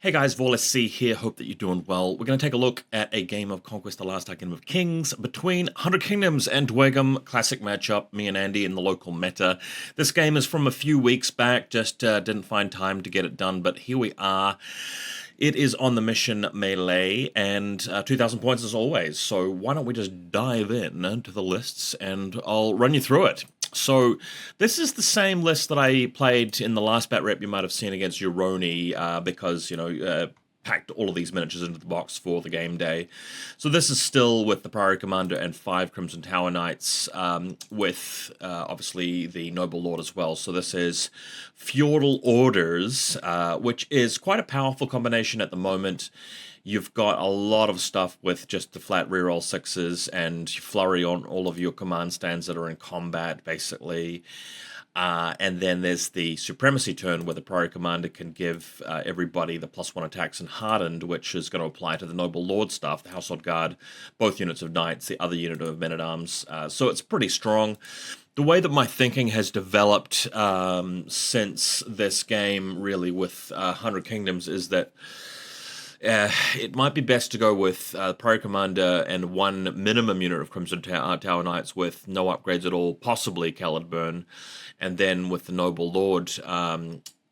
Hey guys, VaulSC here, hope that you're doing well. We're going to take a look at a game of Conquest, the last Game of Kings, between 100 Kingdoms and Dweghom. Classic matchup, me and Andy in the local meta. This game is from a few weeks back, just didn't find time to get it done, but here we are. It is on the mission Melee, and 2,000 points as always, so why don't we just dive in to the lists, and I'll run you through it. So this is the same list that I played in the last bat rep you might have seen against Uroni, because, you know, packed all of these miniatures into the box for the game day. So this is still with the Priory Commander and 5 Crimson Tower Knights, with obviously the Noble Lord as well. So this is Feudal Orders, which is quite a powerful combination at the moment. You've got a lot of stuff with just the flat reroll 6s and flurry on all of your command stands that are in combat, basically. And then there's the Supremacy turn where the Priory Commander can give everybody the +1 attacks and Hardened, which is going to apply to the Noble Lord stuff, the Household Guard, both units of Knights, the other unit of Men-at-Arms. So it's pretty strong. The way that my thinking has developed since this game, really, with 100 Kingdoms, is that it might be best to go with Priory Commander and 1 minimum unit of Crimson Tower Knights with no upgrades at all, possibly Caledburn, and then with the Noble Lord,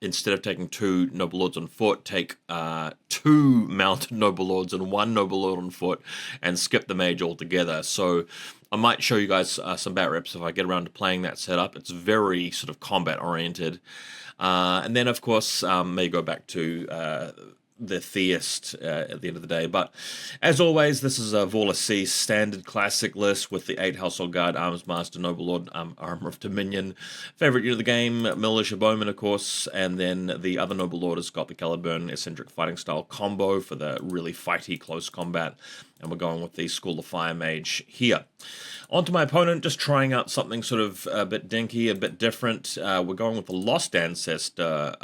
instead of taking 2 Noble Lords on foot, take 2 mounted Noble Lords and 1 Noble Lord on foot, and skip the Mage altogether. So I might show you guys some bat reps if I get around to playing that setup. It's very sort of combat oriented, and then of course may go back to the Theist at the end of the day. But as always, this is a VaulSC standard classic list with the 8 Household Guard, Armsmaster, Noble Lord, Armor of Dominion. Favorite unit of the game, Militia Bowmen, of course, and then the other Noble Lord has got the Caledburn Eccentric fighting style combo for the really fighty close combat. And we're going with the School of Fire Mage here. On to my opponent, just trying out something sort of a bit dinky, a bit different. We're going with the Lost Ancestor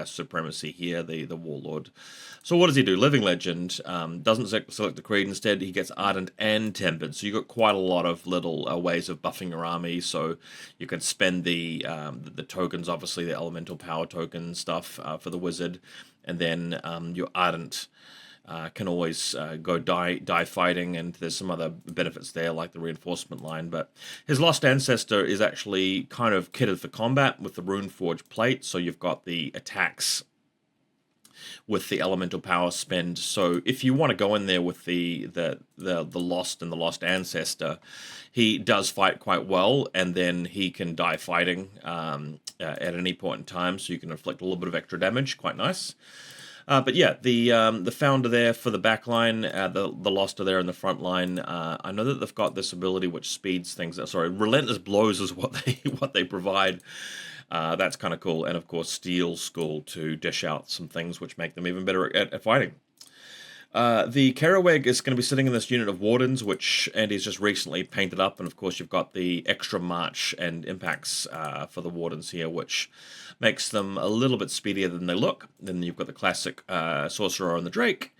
Supremacy here, the Warlord. So what does he do? Living Legend, doesn't select the creed. Instead, he gets Ardent and Tempered. So you've got quite a lot of little ways of buffing your army. So you can spend the tokens, obviously, the elemental power token stuff for the wizard. And then your Ardent can always go die fighting, and there's some other benefits there like the reinforcement line. But his Lost Ancestor is actually kind of kitted for combat with the Runeforged plate, so you've got the attacks with the elemental power spend. So if you want to go in there with the Lost and the Lost Ancestor, he does fight quite well, and then he can die fighting at any point in time, so you can inflict a little bit of extra damage. Quite nice. But yeah, the Founder there for the back line, the Lost are there in the front line. I know that they've got this ability which speeds things up. Sorry, Relentless Blows is what they provide. That's kind of cool. And of course, Steel Skull to dish out some things which make them even better at fighting. The Kerawegh is going to be sitting in this unit of Wardens, which Andy's just recently painted up, and of course you've got the extra march and impacts for the Wardens here, which makes them a little bit speedier than they look. Then you've got the classic Sorcerer on the Drake,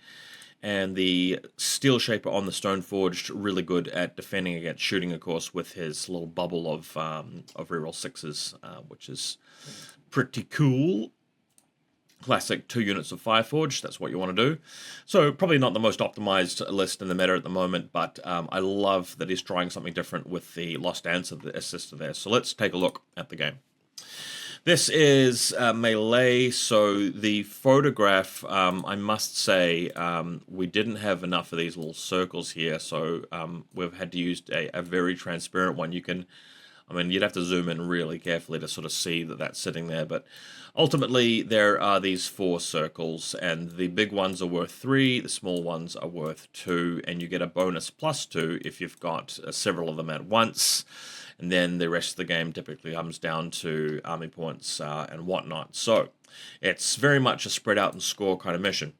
and the Steel Shaper on the Stoneforged, really good at defending against shooting, of course, with his little bubble of reroll 6s, which is pretty cool. Classic 2 units of Fireforge, that's what you want to do. So probably not the most optimized list in the meta at the moment, but I love that he's trying something different with the Lost Ancestor there. So let's take a look at the game. This is Melee, so the photograph, I must say, we didn't have enough of these little circles here, so we've had to use a very transparent one. You can, I mean, you'd have to zoom in really carefully to sort of see that that's sitting there, but ultimately there are these 4 circles, and the big ones are worth 3, the small ones are worth 2, and you get a bonus +2 if you've got several of them at once, and then the rest of the game typically comes down to army points and whatnot. So it's very much a spread out and score kind of mission.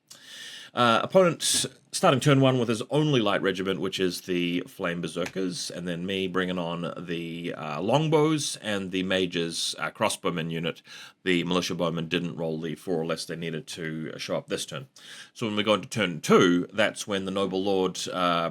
Opponent starting turn 1 with his only light regiment, which is the Flame Berserkers, and then me bringing on the Longbows and the Mage's Crossbowmen unit. The Militia Bowmen didn't roll the 4 or less they needed to show up this turn. So when we go into turn 2, that's when the Noble Lord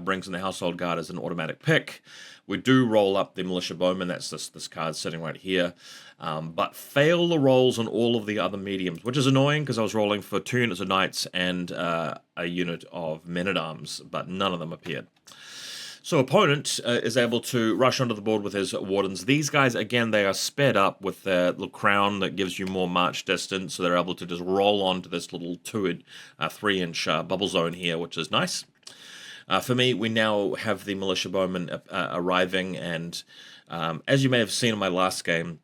brings in the Household Guard as an automatic pick. We do roll up the Militia Bowmen, that's this card sitting right here, but fail the rolls on all of the other mediums, which is annoying because I was rolling for 2 units of Knights and a unit of Men-at-Arms, but none of them appeared. So opponent is able to rush onto the board with his Wardens. These guys, again, they are sped up with their little crown that gives you more march distance, so they're able to just roll onto this little 3-inch bubble zone here, which is nice. For me, we now have the Militia Bowmen arriving, and as you may have seen in my last game,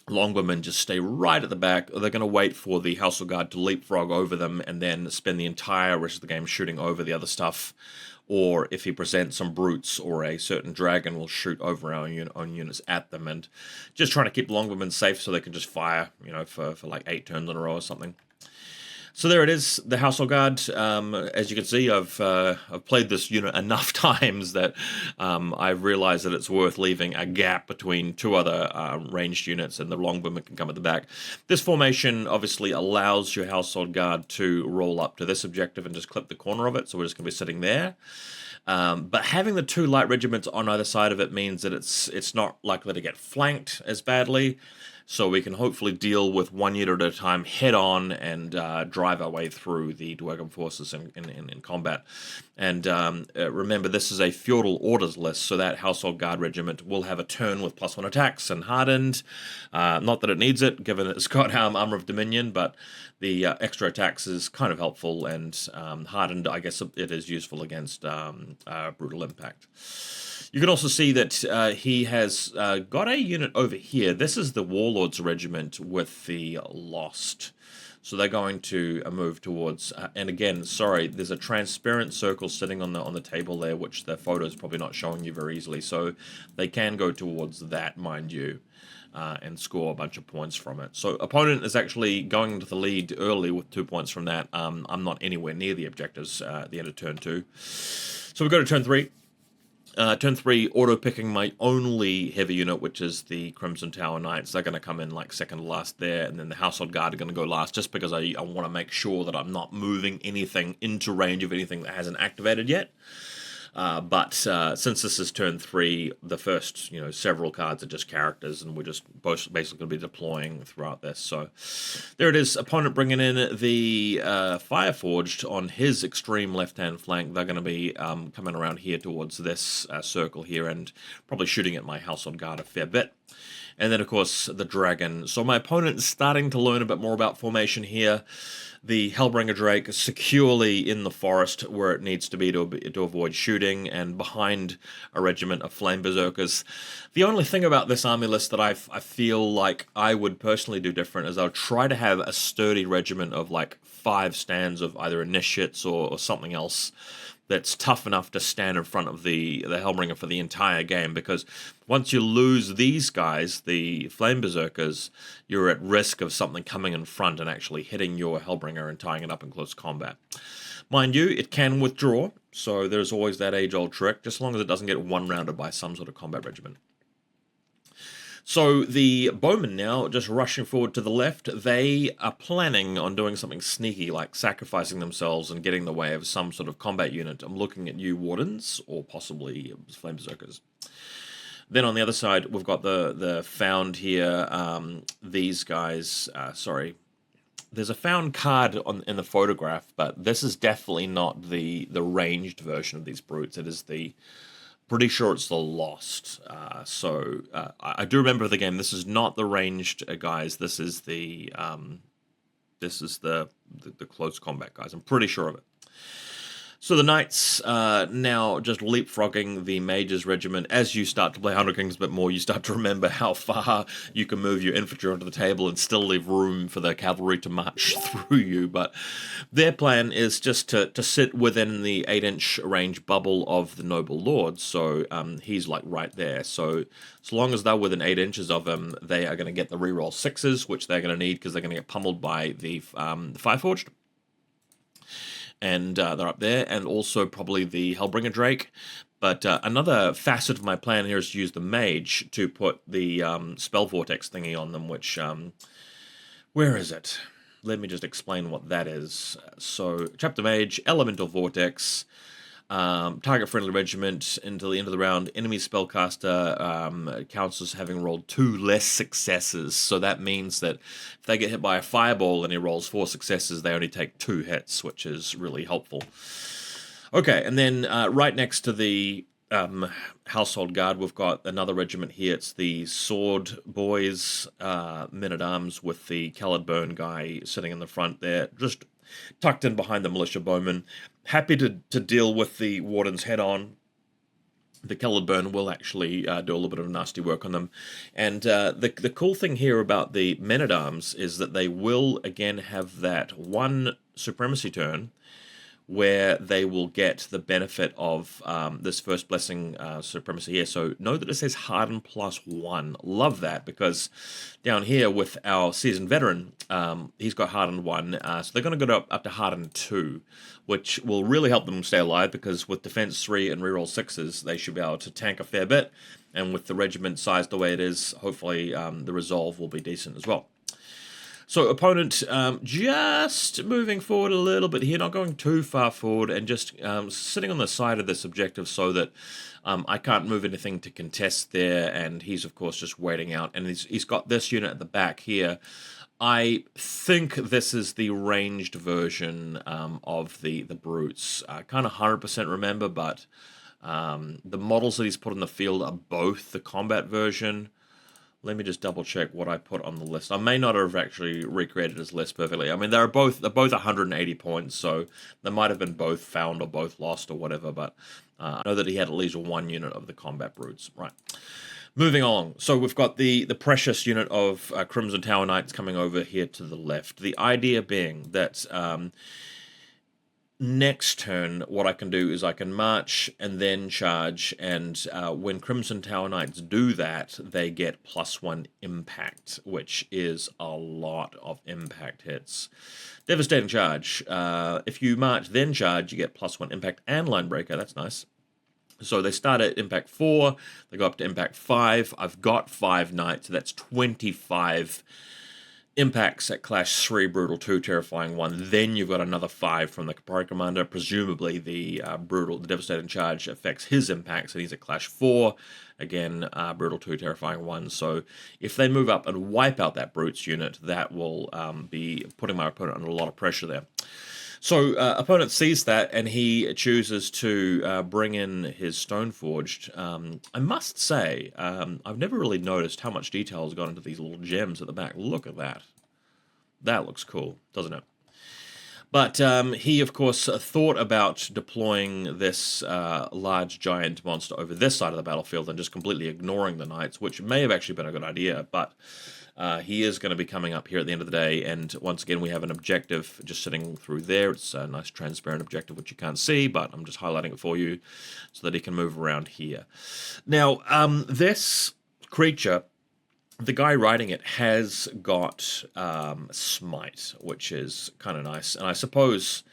Longbowmen just stay right at the back. They're going to wait for the Household Guard to leapfrog over them and then spend the entire rest of the game shooting over the other stuff. Or if he presents some brutes or a certain dragon, we'll shoot over our own units at them, and just trying to keep Longbowmen safe so they can just fire, for like 8 turns in a row or something. So there it is, the Household Guard. As you can see, I've played this unit enough times that I've realized that it's worth leaving a gap between 2 other ranged units, and the Longbowmen can come at the back. This formation obviously allows your Household Guard to roll up to this objective and just clip the corner of it, so we're just going to be sitting there. But having the 2 light regiments on either side of it means that it's not likely to get flanked as badly. So we can hopefully deal with 1 unit at a time head on and drive our way through the Dweghom forces in combat. And remember, this is a feudal orders list, so that Household Guard regiment will have a turn with +1 attacks and hardened. Not that it needs it, given it's got Armor of Dominion, but the extra attacks is kind of helpful, and hardened, I guess it is useful against brutal impact. You can also see that he has got a unit over here. This is the Warlord's regiment with the Lost. So they're going to move towards, and again, sorry, there's a transparent circle sitting on the table there, which the photo is probably not showing you very easily. So they can go towards that, mind you, and score a bunch of points from it. So opponent is actually going into the lead early with 2 points from that. I'm not anywhere near the objectives at the end of turn 2. So we go to turn 3. Turn 3, auto-picking my only heavy unit, which is the Crimson Tower Knights. They're going to come in like second to last there, and then the Household Guard are going to go last, just because I want to make sure that I'm not moving anything into range of anything that hasn't activated yet. But since this is turn 3, the first several cards are just characters, and we're just basically going to be deploying throughout this. So there it is. Opponent bringing in the Fireforged on his extreme left-hand flank. They're going to be coming around here towards this circle here and probably shooting at my Household Guard a fair bit. And then, of course, the Dragon. So my opponent is starting to learn a bit more about formation here. The Hellbringer Drake is securely in the forest where it needs to be to avoid shooting, and behind a regiment of Flame Berserkers. The only thing about this army list that I feel like I would personally do different is I would try to have a sturdy regiment of like 5 stands of either initiates or something else that's tough enough to stand in front of the Hellbringer for the entire game, because once you lose these guys, the Flame Berserkers, you're at risk of something coming in front and actually hitting your Hellbringer and tying it up in close combat. Mind you, it can withdraw, so there's always that age-old trick, just as long as it doesn't get one-rounded by some sort of combat regiment. So the Bowmen now, just rushing forward to the left, they are planning on doing something sneaky, like sacrificing themselves and getting in the way of some sort of combat unit. I'm looking at you, Wardens, or possibly Flame Berserkers. Then on the other side, we've got the Found here. These guys, sorry. There's a Found card in the photograph, but this is definitely not the ranged version of these brutes. It is the... Pretty sure it's the Lost. I do remember the game. This is not the ranged guys. This is the close combat guys. I'm pretty sure of it. So the Knights now just leapfrogging the Mage's regiment. As you start to play Hundred Kings a bit more, you start to remember how far you can move your infantry onto the table and still leave room for the cavalry to march through you. But their plan is just to sit within the 8-inch range bubble of the Noble Lord. So he's like right there. So as long as they're within 8 inches of him, they are going to get the reroll 6s, which they're going to need because they're going to get pummeled by the Fireforged. and they're up there, and also probably the Hellbringer Drake. But another facet of my plan here is to use the Mage to put the Spell Vortex thingy on them, which, where is it? Let me just explain what that is. So, Chapter Mage, Elemental Vortex, target friendly regiment until the end of the round. Enemy spellcaster counts as having rolled 2 less successes. So that means that if they get hit by a fireball and he rolls 4 successes, they only take 2 hits, which is really helpful. Okay, and then right next to the Household Guard, we've got another regiment here. It's the Sword Boys, men-at-arms, with the Caledburn guy sitting in the front there, just tucked in behind the Militia Bowmen. Happy to deal with the Wardens head-on. The Caledburn will actually do a little bit of nasty work on them. And the cool thing here about the men-at-arms is that they will, again, have that 1 supremacy turn where they will get the benefit of this First Blessing supremacy here. So know that it says Harden +1. Love that, because down here with our seasoned veteran, he's got Harden 1. So they're going to go up to Harden 2, which will really help them stay alive, because with Defense 3 and reroll 6s, they should be able to tank a fair bit. And with the regiment sized the way it is, hopefully the resolve will be decent as well. So opponent just moving forward a little bit here, not going too far forward, and just sitting on the side of this objective so that I can't move anything to contest there, and he's of course just waiting out, and he's got this unit at the back here. I think this is the ranged version of the Brutes. I can't 100% remember, but the models that he's put in the field are both the combat version. Let me just double check what I put on the list. I may not have actually recreated his list perfectly. I mean, they're both 180 points, so they might have been both found or both lost or whatever, but I know that he had at least 1 unit of the combat brutes. Right. Moving on. So we've got the precious unit of Crimson Tower Knights coming over here to the left. The idea being that next turn, what I can do is I can march and then charge, and when Crimson Tower Knights do that, they get +1 impact, which is a lot of impact hits. Devastating charge. If you march then charge, you get +1 impact and line breaker. That's nice. So they start at impact 4, they go up to impact 5. I've got 5 knights, so that's 25 impacts at Clash 3, Brutal 2, Terrifying 1. Then you've got another 5 from the Priory Commander. Presumably the Devastating Charge affects his impacts, and he's at Clash 4. Again, Brutal 2, Terrifying 1. So if they move up and wipe out that Brutes unit, that will be putting my opponent under a lot of pressure there. So opponent sees that, and he chooses to bring in his Stoneforged. I must say, I've never really noticed how much detail has gone into these little gems at the back. Look at that. That looks cool, doesn't it? But he, of course, thought about deploying this large giant monster over this side of the battlefield and just completely ignoring the knights, which may have actually been a good idea, but he is going to be coming up here at the end of the day, and once again we have an objective just sitting through there. It's a nice transparent objective which you can't see, but I'm just highlighting it for you so that he can move around here. Now, this creature, the guy riding it, has got Smite, which is kind of nice, and I suppose...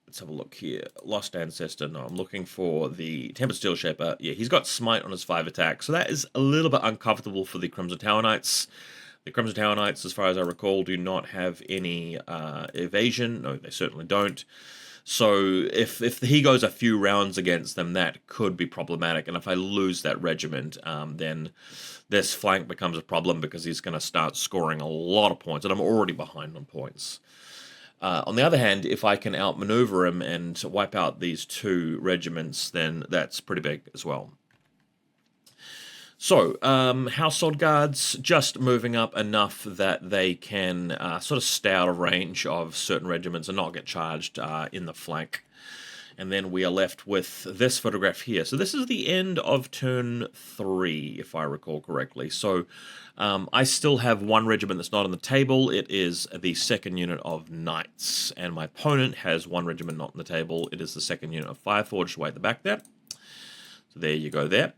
let's have a look here. Lost Ancestor. No, I'm looking for the Tempered Steel Shaper. Yeah, he's got Smite on his 5 attack, so that is a little bit uncomfortable for the Crimson Tower Knights. The Crimson Tower Knights, as far as I recall, do not have any evasion. No, they certainly don't. So if he goes a few rounds against them, that could be problematic. And if I lose that regiment, then this flank becomes a problem, because he's going to start scoring a lot of points, and I'm already behind on points. On the other hand, if I can outmaneuver him and wipe out these 2 regiments, then that's pretty big as well. So, Household Guards just moving up enough that they can sort of stay out of range of certain regiments and not get charged in the flank. And then we are left with this photograph here. So this is the end of turn 3, if I recall correctly. So I still have 1 regiment that's not on the table. It is the 2nd unit of Knights. And my opponent has 1 regiment not on the table. It is the 2nd unit of Fireforged way at the back there. So there you go there.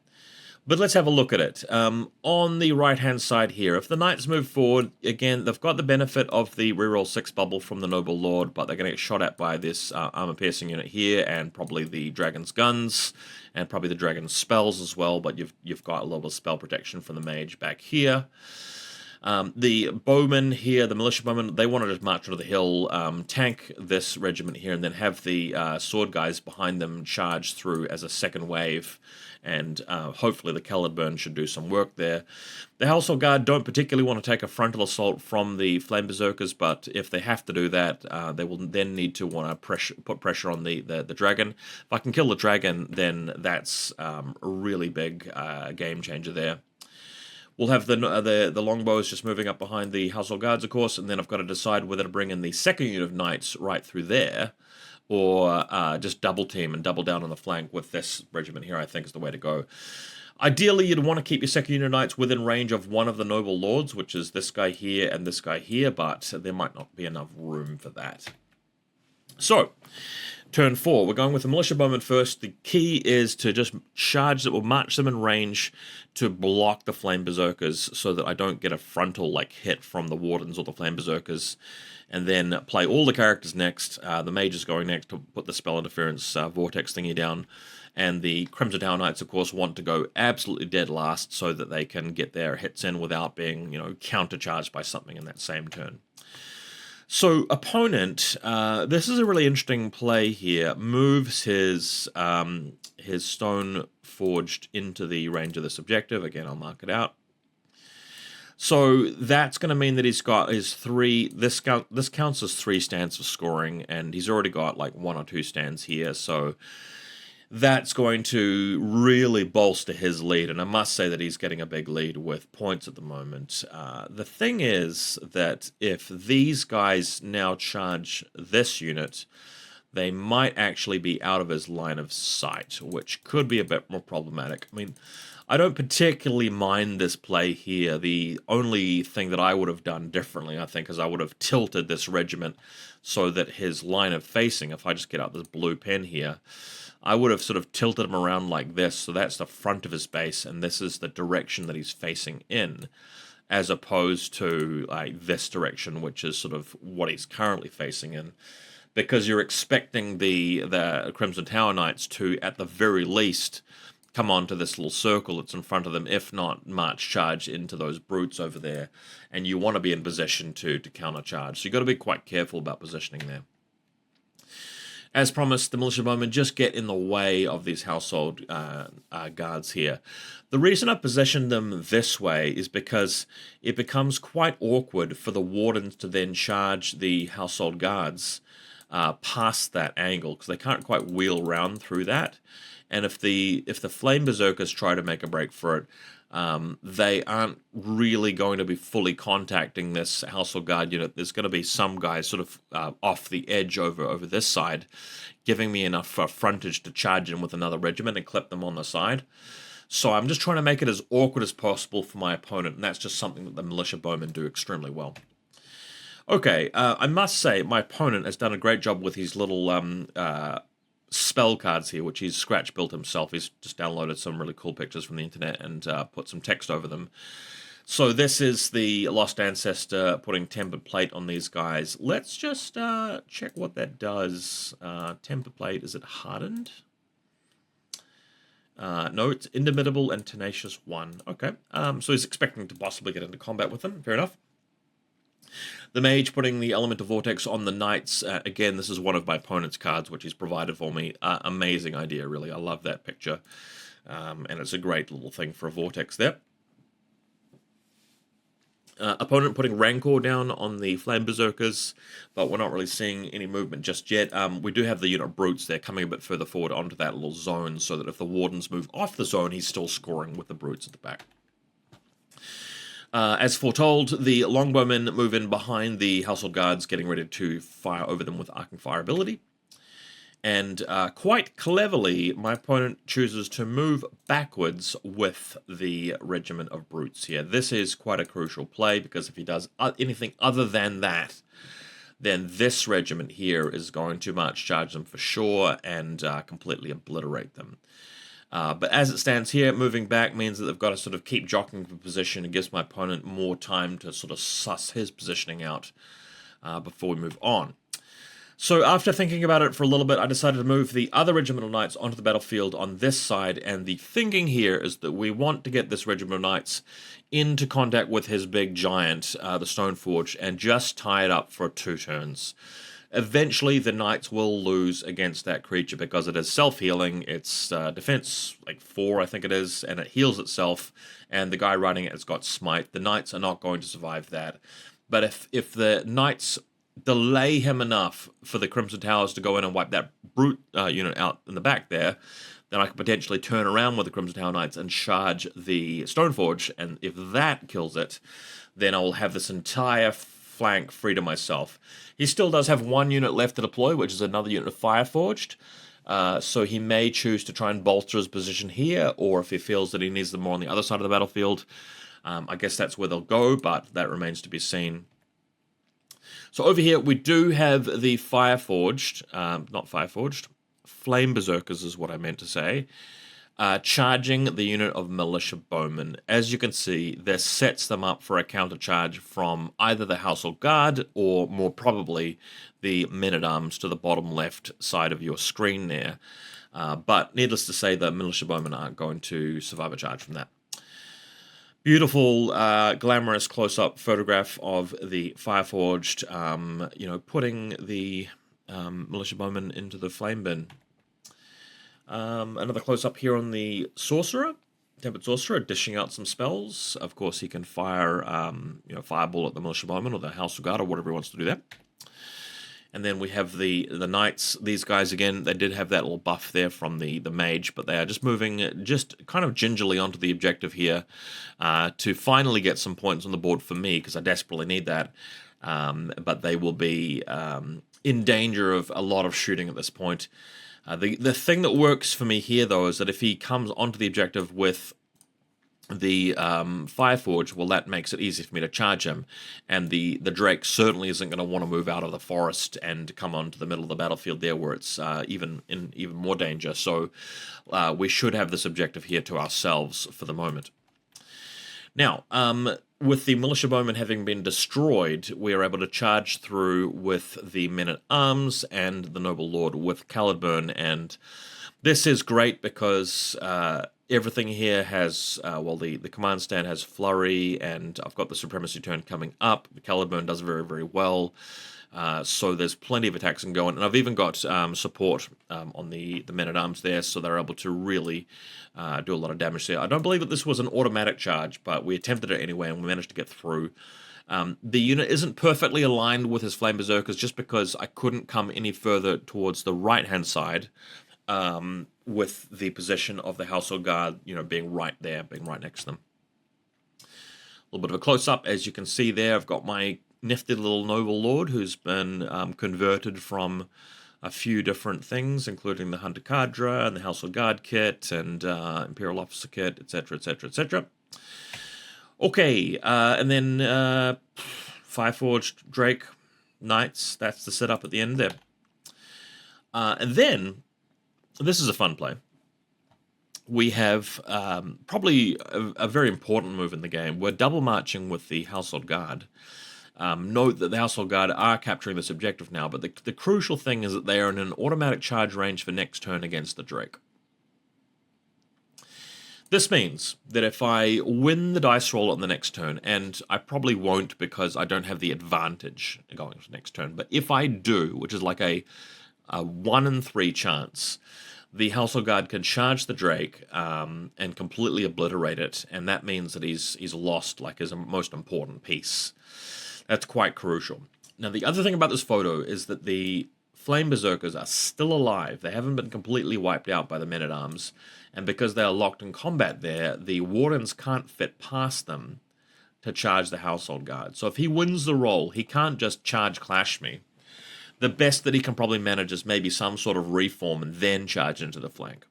But let's have a look at it. On the right-hand side here, if the Knights move forward, again, they've got the benefit of the reroll 6 bubble from the Noble Lord, but they're going to get shot at by this armor-piercing unit here, and probably the Dragon's Guns, and probably the Dragon's Spells as well, but you've got a little bit of spell protection from the Mage back here. The Bowmen here, the Militia Bowmen, they want to just march onto the hill, tank this regiment here, and then have the sword guys behind them charge through as a second wave, and hopefully the Caledburn should do some work there. The Household Guard don't particularly want to take a frontal assault from the Flame Berserkers, but if they have to do that, they will then need to want to put pressure on the dragon. If I can kill the dragon, then that's a really big game changer there. We'll have the longbows just moving up behind the Household Guards, of course, and then I've got to decide whether to bring in the second unit of Knights right through there, or just double team and double down on the flank with this regiment here, I think is the way to go. Ideally, you'd want to keep your second unit of Knights within range of one of the Noble Lords, which is this guy here and this guy here, but there might not be enough room for that. So, turn 4, we're going with the Militia Bowmen first. The key is to just charge that will march them in range to block the Flame Berserkers so that I don't get a frontal hit from the Wardens or the Flame Berserkers. And then play all the characters next. The Mage is going next to put the spell interference vortex thingy down. And the Crimson Tower Knights, of course, want to go absolutely dead last so that they can get their hits in without being, countercharged by something in that same turn. So, opponent, this is a really interesting play here. Moves his Stone Forged into the range of this objective. Again, I'll mark it out. So that's going to mean that he's got his 3. This counts as 3 stands for scoring, and he's already got 1 or 2 stands here. So that's going to really bolster his lead, and I must say that he's getting a big lead with points at the moment. The thing is that if these guys now charge this unit, they might actually be out of his line of sight, which could be a bit more problematic. I mean, I don't particularly mind this play here. The only thing that I would have done differently, I think, is I would have tilted this regiment so that his line of facing, if I just get out this blue pen here, I would have sort of tilted him around like this, so that's the front of his base, and this is the direction that he's facing in, as opposed to this direction, which is sort of what he's currently facing in. Because you're expecting the Crimson Tower Knights to, at the very least, come onto this little circle that's in front of them, if not march charge into those brutes over there, and you want to be in position to countercharge. So you've got to be quite careful about positioning there. As promised, the Militia Bowmen just get in the way of these Household Guards here. The reason I positioned them this way is because it becomes quite awkward for the Wardens to then charge the Household Guards past that angle, because they can't quite wheel round through that. And if the Flame Berserkers try to make a break for it, they aren't really going to be fully contacting this Household Guard unit. There's going to be some guys sort of off the edge over this side, giving me enough frontage to charge in with another regiment and clip them on the side. So I'm just trying to make it as awkward as possible for my opponent, and that's just something that the Militia Bowmen do extremely well. Okay, I must say my opponent has done a great job with his little spell cards here, which he's scratch built himself. He's just downloaded some really cool pictures from the internet and put some text over them. So this is the Lost Ancestor putting Tempered Plate on these guys. Let's just check what that does. Tempered Plate, is it hardened? No, it's Indomitable and Tenacious 1. Okay, so he's expecting to possibly get into combat with them. Fair enough. The Mage putting the Elemental Vortex on the Knights. Again, this is one of my opponent's cards, which he's provided for me. Amazing idea, really. I love that picture. And it's a great little thing for a Vortex there. Opponent putting Rancor down on the Flame Berserkers, but we're not really seeing any movement just yet. We do have the unit of Brutes there coming a bit further forward onto that little zone, so that if the Wardens move off the zone, he's still scoring with the Brutes at the back. As foretold, the Longbowmen move in behind the Household Guards, getting ready to fire over them with Arcing Fire ability. And quite cleverly, my opponent chooses to move backwards with the regiment of Brutes here. This is quite a crucial play, because if he does anything other than that, then this regiment here is going to march charge them for sure and completely obliterate them. But as it stands here, moving back means that they've got to sort of keep jockeying for position. It gives my opponent more time to sort of suss his positioning out before we move on. So after thinking about it for a little bit, I decided to move the other regimental knights onto the battlefield on this side, and the thinking here is that we want to get this regimental knights into contact with his big giant, the Stoneforge, and just tie it up for 2 turns. Eventually, the knights will lose against that creature because it is self-healing. It's defense, like 4, I think it is, and it heals itself, and the guy riding it has got smite. The knights are not going to survive that. But if the knights delay him enough for the Crimson Towers to go in and wipe that brute unit out in the back there, then I could potentially turn around with the Crimson Tower Knights and charge the Stoneforge, and if that kills it, then I will have this entire flank free to myself. He still does have 1 unit left to deploy, which is another unit of Fireforged, so he may choose to try and bolster his position here, or if he feels that he needs them more on the other side of the battlefield, I guess that's where they'll go, but that remains to be seen. So over here, we do have the Fireforged, not Fireforged, Flame Berserkers is what I meant to say, charging the unit of Militia Bowmen. As you can see, this sets them up for a countercharge from either the Household Guard or, more probably, the Men-at-Arms to the bottom left side of your screen there. But needless to say, the Militia Bowmen aren't going to survive a charge from that. Beautiful, glamorous close-up photograph of the Fireforged, putting the Militia Bowmen into the flame bin. Another close-up here on the Sorcerer, Tempered Sorcerer, dishing out some spells. Of course, he can fire, Fireball at the Militia Bowmen or the House of Guard or whatever he wants to do there. And then we have the Knights. These guys, again, they did have that little buff there from the Mage, but they are just moving just kind of gingerly onto the objective here to finally get some points on the board for me, because I desperately need that. But they will be in danger of a lot of shooting at this point. The thing that works for me here, though, is that if he comes onto the objective with the Fireforge, well, that makes it easy for me to charge him, and the Drake certainly isn't going to want to move out of the forest and come onto the middle of the battlefield there, where it's even more danger. So we should have this objective here to ourselves for the moment. Now, with the Militia Bowmen having been destroyed, we are able to charge through with the Men-at-Arms and the Noble Lord with Caledburn, and this is great because everything here has, the command stand has Flurry, and I've got the Supremacy turn coming up. The Caledburn does very, very well. So there's plenty of attacks going, and I've even got support on the Men-at-Arms there, so they're able to really do a lot of damage there. I don't believe that this was an automatic charge, but we attempted it anyway, and we managed to get through. The unit isn't perfectly aligned with his Flame Berserkers just because I couldn't come any further towards the right-hand side with the position of the Household Guard, being right there, being right next to them. A little bit of a close-up, as you can see there, I've got my nifty little Noble Lord who's been converted from a few different things, including the Hunter Cadre and the Household Guard kit and Imperial Officer kit, etc., etc., etc. Okay, and then Fireforged, Drake, Knights, that's the setup at the end there. And then, this is a fun play. We have probably a very important move in the game. We're double marching with the Household Guard. Note that the Household Guard are capturing this objective now, but the crucial thing is that they are in an automatic charge range for next turn against the Drake. This means that if I win the dice roll on the next turn, and I probably won't because I don't have the advantage going into next turn, but if I do, which is like a 1 in 3 chance, the Household Guard can charge the Drake and completely obliterate it, and that means that he's lost like his most important piece. That's quite crucial. Now, the other thing about this photo is that the Flame Berserkers are still alive. They haven't been completely wiped out by the Men-at-Arms, and because they are locked in combat there, the Wardens can't fit past them to charge the Household Guard. So if he wins the roll, he can't just charge Clash me. The best that he can probably manage is maybe some sort of reform and then charge into the flank.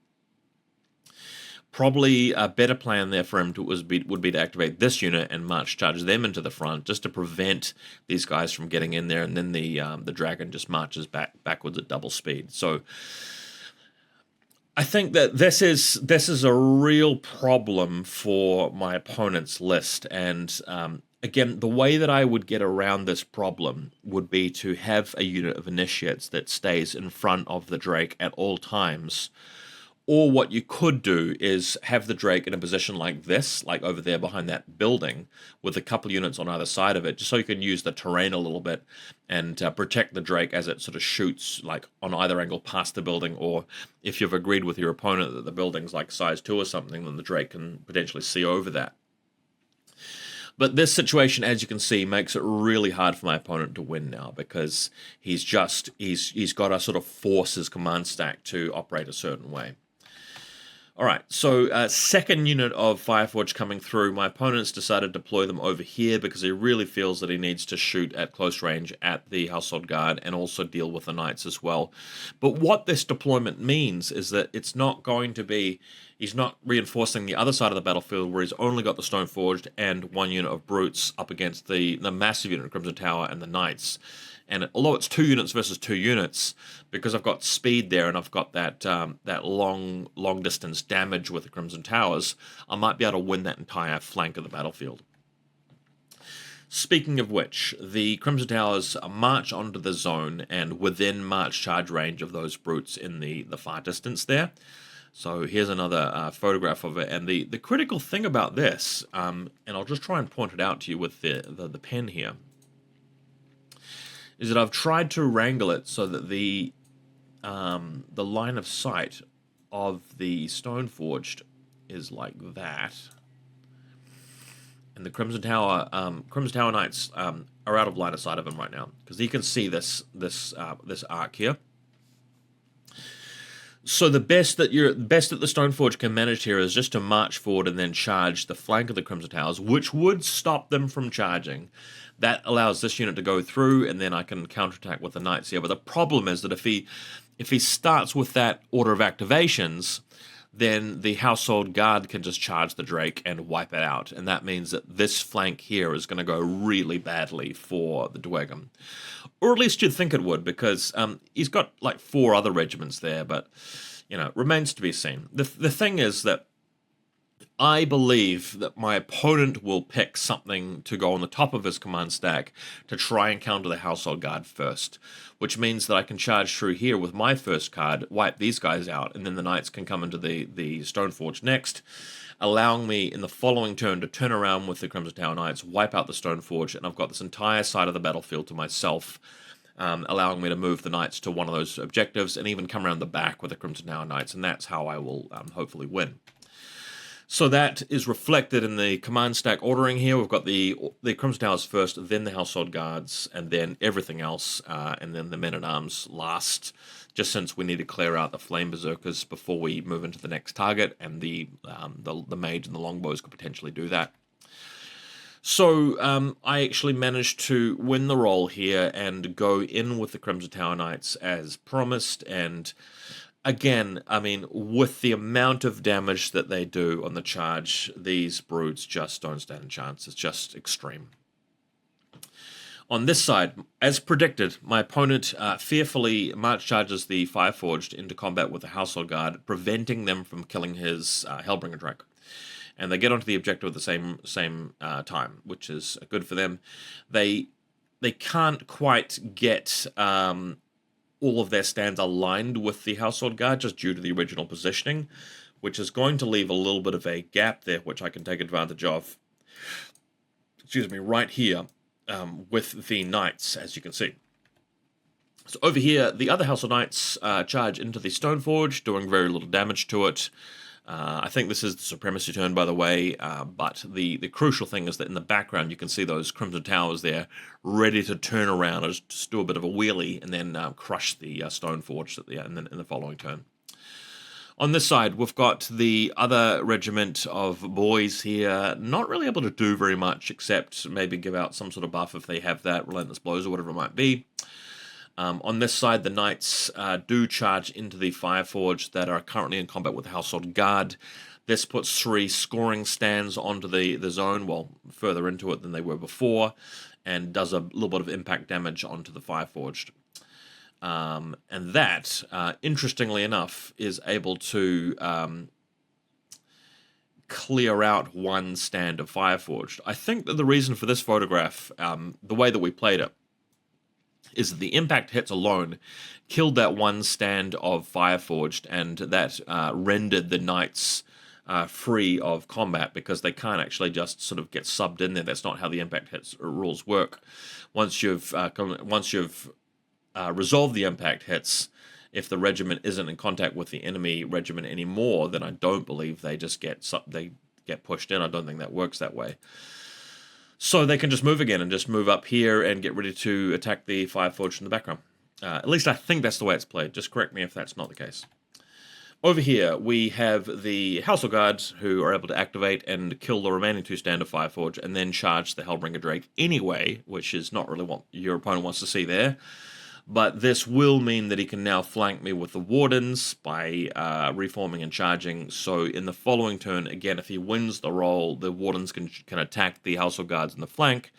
Probably a better plan there for him would be to activate this unit and charge them into the front just to prevent these guys from getting in there, and then the dragon just marches backwards at double speed. So I think that this is a real problem for my opponent's list, and again, the way that I would get around this problem would be to have a unit of initiates that stays in front of the Drake at all times. Or what you could do is have the Drake in a position like this, like over there behind that building, with a couple units on either side of it, just so you can use the terrain a little bit and protect the Drake as it sort of shoots like on either angle past the building, or if you've agreed with your opponent that the building's like size 2 or something, then the Drake can potentially see over that. But this situation, as you can see, makes it really hard for my opponent to win now, because he's got to sort of force his command stack to operate a certain way. All right, so second unit of Fireforge coming through. My opponent's decided to deploy them over here because he really feels that he needs to shoot at close range at the Household Guard and also deal with the Knights as well. But what this deployment means is that it's not going to be... He's not reinforcing the other side of the battlefield where he's only got the Stoneforged and one unit of Brutes up against the massive unit of Crimson Tower and the Knights. And although it's 2 units versus 2 units, because I've got speed there and I've got that that long distance damage with the Crimson Towers, I might be able to win that entire flank of the battlefield. Speaking of which, the Crimson Towers march onto the zone and within march charge range of those Brutes in the far distance there. So here's another photograph of it, and the critical thing about this, and I'll just try and point it out to you with the pen here, is that I've tried to wrangle it so that the line of sight of the Stoneforged is like that, and the Crimson Tower Knights are out of line of sight of him right now, because you can see this arc here. So the best that the Stoneforge can manage here is just to march forward and then charge the flank of the Crimson Towers, which would stop them from charging. That allows this unit to go through, and then I can counterattack with the Knights here. But the problem is that if he starts with that order of activations, then the Household Guard can just charge the Drake and wipe it out. And that means that this flank here is going to go really badly for the Dweghom. Or at least you'd think it would, because he's got like 4 other regiments there, but, you know, remains to be seen. The thing is that I believe that my opponent will pick something to go on the top of his command stack to try and counter the Household Guard first, which means that I can charge through here with my first card, wipe these guys out, and then the Knights can come into the Stoneforge next, allowing me in the following turn to turn around with the Crimson Tower Knights, wipe out the Stoneforge, and I've got this entire side of the battlefield to myself, allowing me to move the Knights to one of those objectives and even come around the back with the Crimson Tower Knights, and that's how I will hopefully win. So that is reflected in the command stack ordering here. We've got the Crimson Towers first, then the Household Guards, and then everything else, and then the Men-at-Arms last, just since we need to clear out the Flame Berserkers before we move into the next target, and the Mage and the Longbows could potentially do that. So I actually managed to win the roll here and go in with the Crimson Tower Knights as promised, and again, I mean, with the amount of damage that they do on the charge, these Brutes just don't stand a chance. It's just extreme. On this side, as predicted, my opponent fearfully march charges the Fireforged into combat with the Household Guard, preventing them from killing his Hellbringer Drake. And they get onto the objective at the same time, which is good for them. They can't quite get all of their stands aligned with the Household Guard just due to the original positioning, which is going to leave a little bit of a gap there, which I can take advantage of, excuse me, right here with the Knights, as you can see. So over here, the other Household Knights charge into the Stoneforge, doing very little damage to it. I think this is the Supremacy turn, by the way, but the crucial thing is that in the background you can see those Crimson Towers there ready to turn around and just do a bit of a wheelie and then crush the Stoneforge in the following turn. On this side, we've got the other regiment of boys here, not really able to do very much except maybe give out some sort of buff if they have that, Relentless Blows or whatever it might be. On this side, the Knights do charge into the Fireforge that are currently in combat with the Household Guard. This puts 3 scoring stands onto the zone, well, further into it than they were before, and does a little bit of impact damage onto the Fireforged. And that, interestingly enough, is able to clear out one stand of Fireforged. I think that the reason for this photograph, the way that we played it, is that the impact hits alone killed that one stand of Fireforged, and that rendered the knights free of combat, because they can't actually just sort of get subbed in there. That's not how the impact hits rules work. Once you've resolved the impact hits, if the regiment isn't in contact with the enemy regiment anymore, then I don't believe they just get pushed in. I don't think that works that way. So they can just move again and just move up here and get ready to attack the Fireforged in the background. At least I think that's the way it's played. Just correct me if that's not the case. Over here, we have the Household Guards, who are able to activate and kill the remaining two stand of Fireforge, and then charge the Hellbringer Drake anyway, which is not really what your opponent wants to see there. But this will mean that he can now flank me with the Wardens by reforming and charging. So in the following turn, again, if he wins the roll, the Wardens can attack the Household Guards in the flank,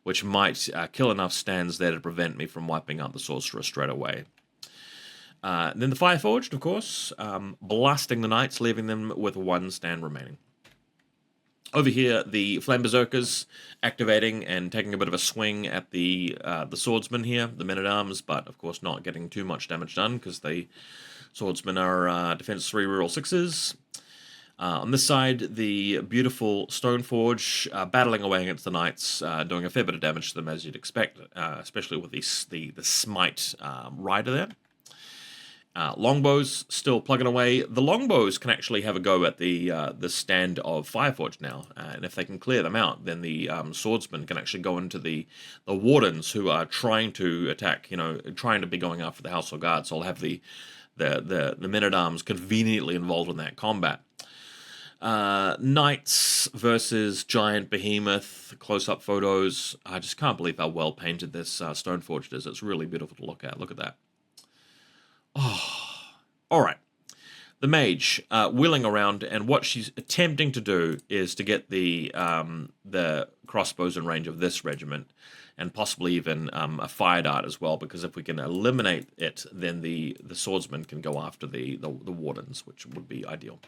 which might kill enough stands there to prevent me from wiping out the Sorcerer straight away. Then the Fireforged, of course, blasting the Knights, leaving them with one stand remaining. Over here, the Flame Berserkers activating and taking a bit of a swing at the Swordsmen here, the Men-at-Arms, but of course not getting too much damage done because the Swordsmen are Defense 3 reroll 6s. On this side, the beautiful Stoneforge battling away against the Knights, doing a fair bit of damage to them as you'd expect, especially with the Smite Rider there. Longbows still plugging away. The longbows can actually have a go at the stand of Fireforge now, and if they can clear them out, then the swordsmen can actually go into the Wardens, who are trying to attack, trying to be going after the Household Guards. So I'll have the Men-at-Arms conveniently involved in that combat. Knights versus Giant Behemoth, close-up photos. I just can't believe how well painted this Stoneforged is. It's really beautiful to look at. Look at that. Oh, all right. The Mage wheeling around, and what she's attempting to do is to get the crossbows in range of this regiment, and possibly even a fire dart as well. Because if we can eliminate it, then the swordsmen can go after the Wardens, which would be ideal.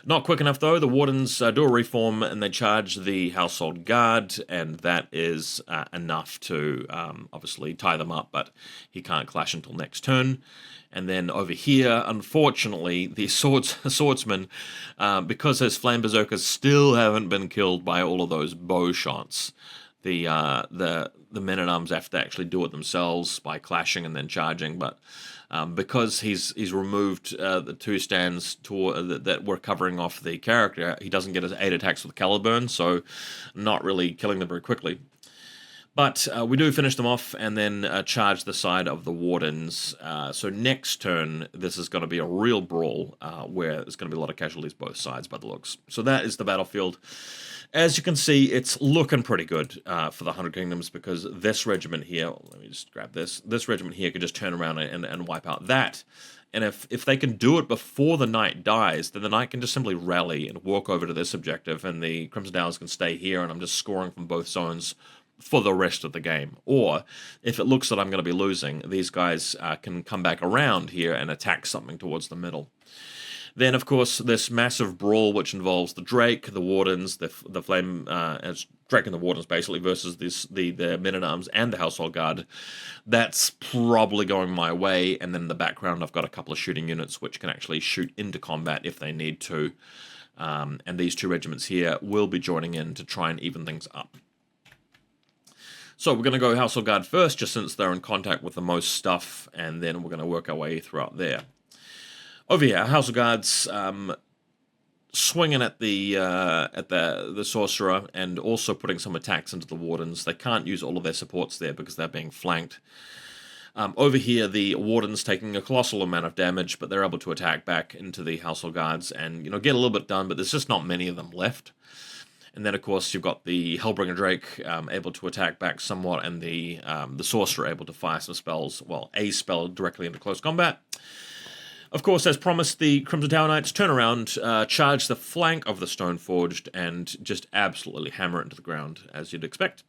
Not quick enough, though. The Wardens do a reform, and they charge the Household Guard, and that is enough to obviously tie them up, but he can't clash until next turn. And then over here, unfortunately, the swordsman, because his Flame Berserkers still haven't been killed by all of those bow shots, the Men-at-Arms have to actually do it themselves by clashing and then charging, but because he's removed the two stands that were covering off the character, he doesn't get his 8 attacks with Caledburn, so not really killing them very quickly. But we do finish them off and then charge the side of the Wardens. So next turn, this is going to be a real brawl where there's going to be a lot of casualties both sides by the looks. So that is the battlefield. As you can see, it's looking pretty good for the 100 Kingdoms, because this regiment here, let me just grab this, this regiment here could just turn around and wipe out that. And if they can do it before the knight dies, then the knight can just simply rally and walk over to this objective, and the Crimson Dowers can stay here, and I'm just scoring from both zones for the rest of the game. Or, if it looks that I'm going to be losing, these guys can come back around here and attack something towards the middle. Then, of course, this massive brawl, which involves the Drake, the Wardens, the Flame, Drake and the Wardens, basically, versus the Men-at-Arms and the Household Guard. That's probably going my way, and then in the background, I've got a couple of shooting units which can actually shoot into combat if they need to. And these two regiments here will be joining in to try and even things up. So we're going to go Household Guard first, just since they're in contact with the most stuff, and then we're going to work our way throughout there. Over here, Household Guards swinging at the Sorcerer, and also putting some attacks into the Wardens. They can't use all of their supports there because they're being flanked. Over here, the Wardens taking a colossal amount of damage, but they're able to attack back into the Household Guards and get a little bit done, but there's just not many of them left. And then, of course, you've got the Hellbringer Drake able to attack back somewhat, and the Sorcerer able to fire some spells, well, a spell directly into close combat. Of course, as promised, the Crimson Tower Knights turn around, charge the flank of the Stoneforged, and just absolutely hammer it into the ground, as you'd expect.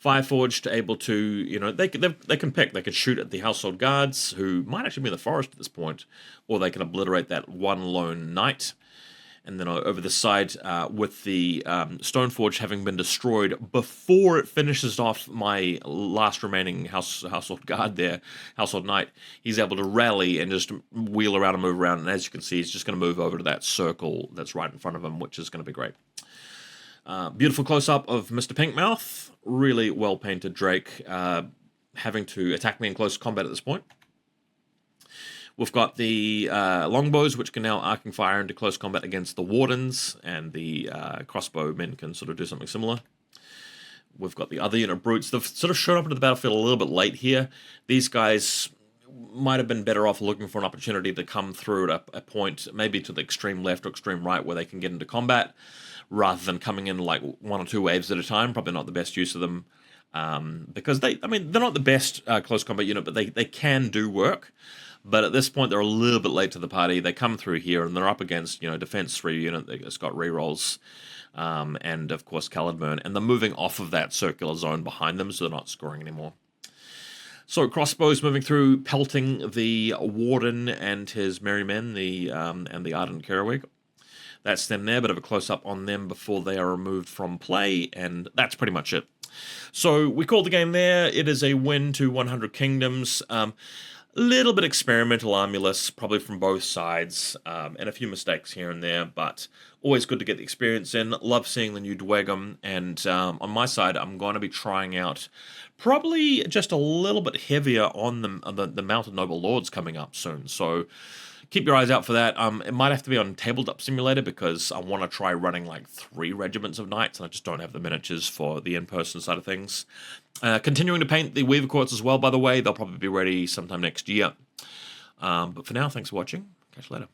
Fireforged able to, you know, they can pick. They could shoot at the household guards, who might actually be in the forest at this point, or they can obliterate that one lone knight. And then over the side, with the Stoneforge having been destroyed before it finishes off my last remaining household guard there, household knight, he's able to rally and just wheel around and move around. And as you can see, he's just going to move over to that circle that's right in front of him, which is going to be great. Beautiful close-up of Mr. Pinkmouth. Really well-painted Drake, having to attack me in close combat at this point. We've got the longbows, which can now arcing fire into close combat against the Wardens, and the crossbowmen can sort of do something similar. We've got the other unit brutes. They've sort of shown up into the battlefield a little bit late here. These guys might have been better off looking for an opportunity to come through at a point, maybe to the extreme left or extreme right, where they can get into combat, rather than coming in like 1 or 2 waves at a time. Probably not the best use of them, because they're not the best close combat unit, but they can do work. But at this point, they're a little bit late to the party. They come through here, and they're up against, you know, Defense 3 unit that's got rerolls, and of course Caledburn, and they're moving off of that circular zone behind them, so they're not scoring anymore. So crossbows moving through, pelting the Warden and his merry men, and the Ardent Kerawegh. That's them there, bit of a close-up on them before they are removed from play, and that's pretty much it. So we called the game there. It is a win to 100 Kingdoms. Little bit experimental Armulus, probably from both sides, and a few mistakes here and there, but always good to get the experience in. Love seeing the new Dweghom, and on my side, I'm going to be trying out probably just a little bit heavier on the Mounted Noble Lords coming up soon, so keep your eyes out for that. It might have to be on Tabletop Simulator, because I want to try running like 3 regiments of knights, and I just don't have the miniatures for the in-person side of things. Continuing to paint the Weaver Courts as well, by the way. They'll probably be ready sometime next year. But for now, thanks for watching. Catch you later.